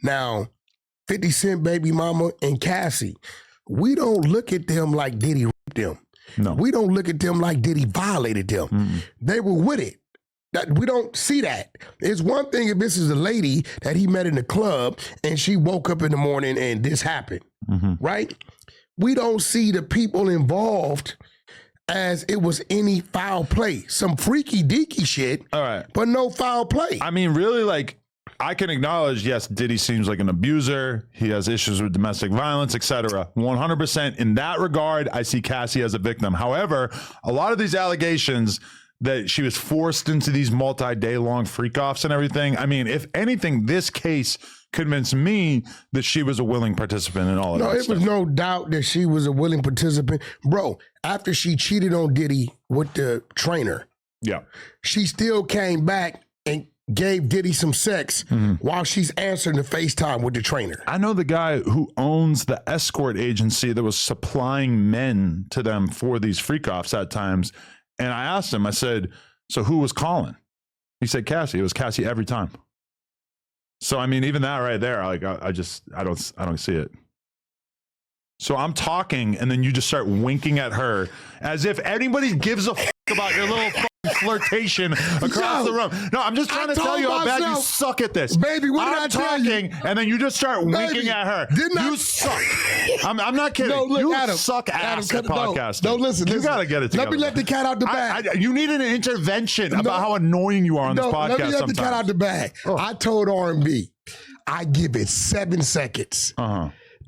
Now, 50 Cent, Baby Mama, and Cassie, we don't look at them like Diddy raped them. No. We don't look at them like Diddy violated them. Mm-mm. They were with it. That we don't see that. It's one thing if this is a lady that he met in the club and she woke up in the morning and this happened, right? We don't see the people involved as it was any foul play. Some freaky deaky shit, all right, but no foul play. I mean, really, like, I can acknowledge, yes, Diddy seems like an abuser. He has issues with domestic violence, etc. 100% in that regard, I see Cassie as a victim. However, a lot of these allegations that she was forced into these multi-day long freak-offs and everything, I mean, if anything, this case convinced me that she was a willing participant in all of that. No, it was no doubt that she was a willing participant. Bro, after she cheated on Diddy with the trainer, she still came back and gave Diddy some sex while she's answering the FaceTime with the trainer. I know the guy who owns the escort agency that was supplying men to them for these freak-offs at times. And I asked him, I said, so who was calling? He said, Cassie. It was Cassie every time. So, I mean, even that right there, like, I don't see it. So I'm talking and then you just start winking at her as if anybody gives a f about your little flirtation across the room. No, I'm just trying to tell you how bad you suck at this. Baby, what did I tell you? And then you just start winking at her. You suck. I'm not kidding. No, look, you Adam, suck ass at podcasting. No, listen. You got to get it together. Let me let the cat out the bag. You need an intervention about how annoying you are on this podcast let me let sometimes. the cat out the bag. I told R&B, I give it 7 seconds.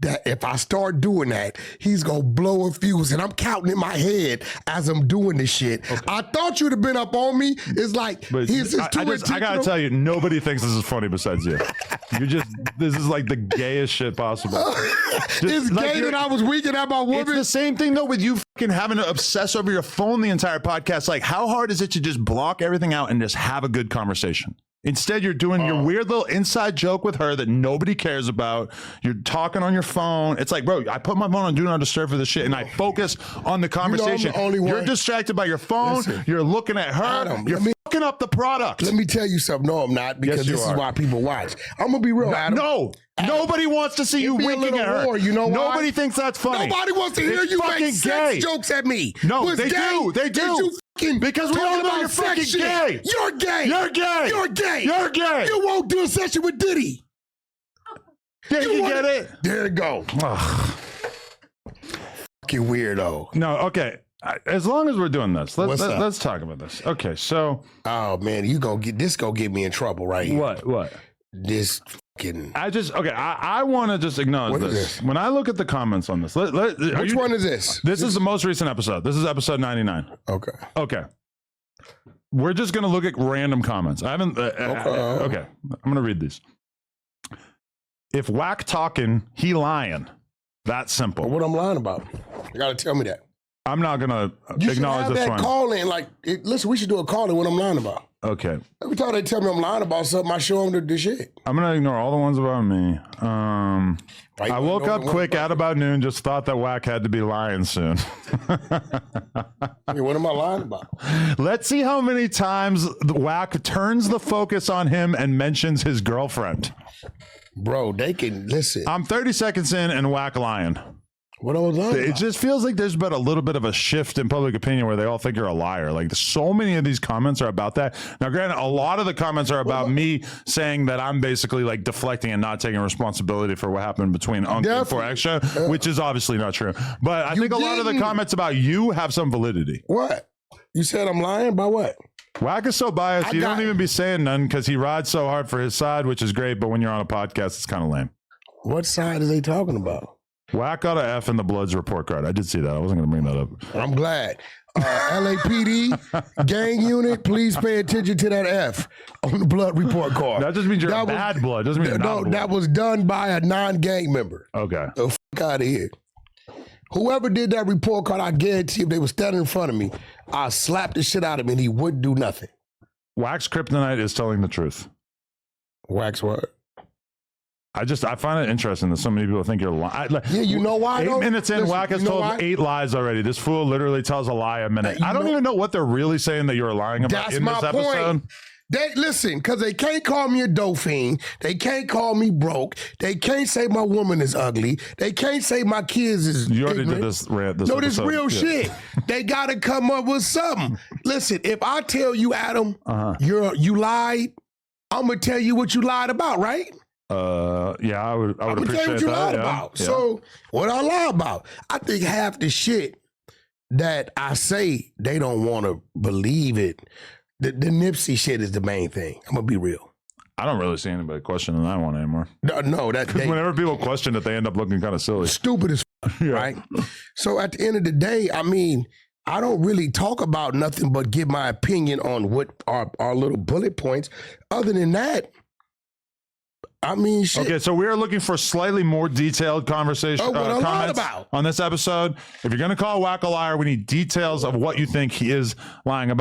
That if I start doing that, he's going to blow a fuse. And I'm counting in my head as I'm doing this shit. Okay. I thought you'd have been up on me. It's like, I got to tell you, nobody thinks this is funny besides you. This is like the gayest shit possible. It's like gay that I was winking at my woman. It's the same thing though with you fucking having to obsess over your phone the entire podcast. Like, how hard is it to just block everything out and just have a good conversation? Instead, you're doing your weird little inside joke with her that nobody cares about. You're talking on your phone. It's like, bro, I put my phone on Do Not Disturb for this shit, and I focus on the conversation. You're distracted by your phone. Listen, you're looking at her. Adam, you're fucking up the product. Let me tell you something. No, I'm not, because this is why people watch. I'm going to be real, Adam. No. Adam, nobody wants to see you winking at her. War, you know why? Nobody thinks that's funny. Nobody wants to hear you make sex jokes at me. No, they do. They do. Because we all know you're fucking gay. You're gay. You're gay. You're gay. You're gay. You won't do a session with Diddy. Yeah, you get it? There you go. Fucking weirdo. No, okay. As long as we're doing this, let's talk about this. Okay, so. Oh, man, gonna get me in trouble right here. What? This fucking. I want to just acknowledge this. When I look at the comments on this, which one is this? This is the most recent episode. This is episode 99. Okay. We're just going to look at random comments. I haven't. Okay. I'm going to read these. If Wack talking, he lying. That's simple. What I'm lying about? You got to tell me that. I'm not going to acknowledge this one. Call in. Like, listen, we should do a call in what I'm lying about. Okay. Every time they tell me I'm lying about something, I show them the shit. I'm going to ignore all the ones about me. I woke up quick at about noon, just thought that Wack had to be lying soon. Hey, what am I lying about? Let's see how many times Wack turns the focus on him and mentions his girlfriend. Bro, they can listen. I'm 30 seconds in and Wack lying. What I was lying It about? just feels like there's been a little bit of a shift in public opinion where they all think you're a liar. Like, so many of these comments are about that. Now, granted, a lot of the comments are about me saying that I'm basically like deflecting and not taking responsibility for what happened between Unc and 4Extra, which is obviously not true. But I think a lot of the comments about you have some validity. What? You said I'm lying about what? Wack is so biased, you don't even be saying none because he rides so hard for his side, which is great. But when you're on a podcast, it's kind of lame. What side are they talking about? Wack got an F in the Bloods report card. I did see that. I wasn't going to bring that up. I'm glad. LAPD gang unit, please pay attention to that F on the blood report card. That just means you're bad blood. Doesn't mean you're not blood. That was done by a non-gang member. Okay. The fuck out of here. Whoever did that report card, I guarantee if they were standing in front of me, I'd slap the shit out of him and he wouldn't do nothing. Wack's kryptonite is telling the truth. Wack's what? I find it interesting that so many people think you're lying. Yeah, you know why? 8 minutes in, Wack has told 8 lies already. This fool literally tells a lie a minute. I don't even know what they're really saying that you're lying about in this episode. They listen, because they can't call me a dope fiend. They can't call me broke. They can't say my woman is ugly. They can't say my kids is You already ignorant. did this rant. This No, this episode. real shit. They got to come up with something. Listen, if I tell you, Adam, you lied, I'm going to tell you what you lied about, right? Yeah, I would I'm going to tell you appreciate what you that. lied Yeah. about. Yeah. So what I lie about? I think half the shit that I say, they don't want to believe it. The Nipsey shit is the main thing. I'm going to be real. I don't really see anybody questioning that one anymore. No, that they, Whenever people question it, they end up looking kind of silly. stupid as Yeah. right? So at the end of the day, I mean, I don't really talk about nothing but give my opinion on what our little bullet points. Other than that, I mean, shit. Okay, so we are looking for slightly more detailed conversation what I lied comments about. on this episode. If you're going to call Wack a liar, we need details of what you think he is lying about.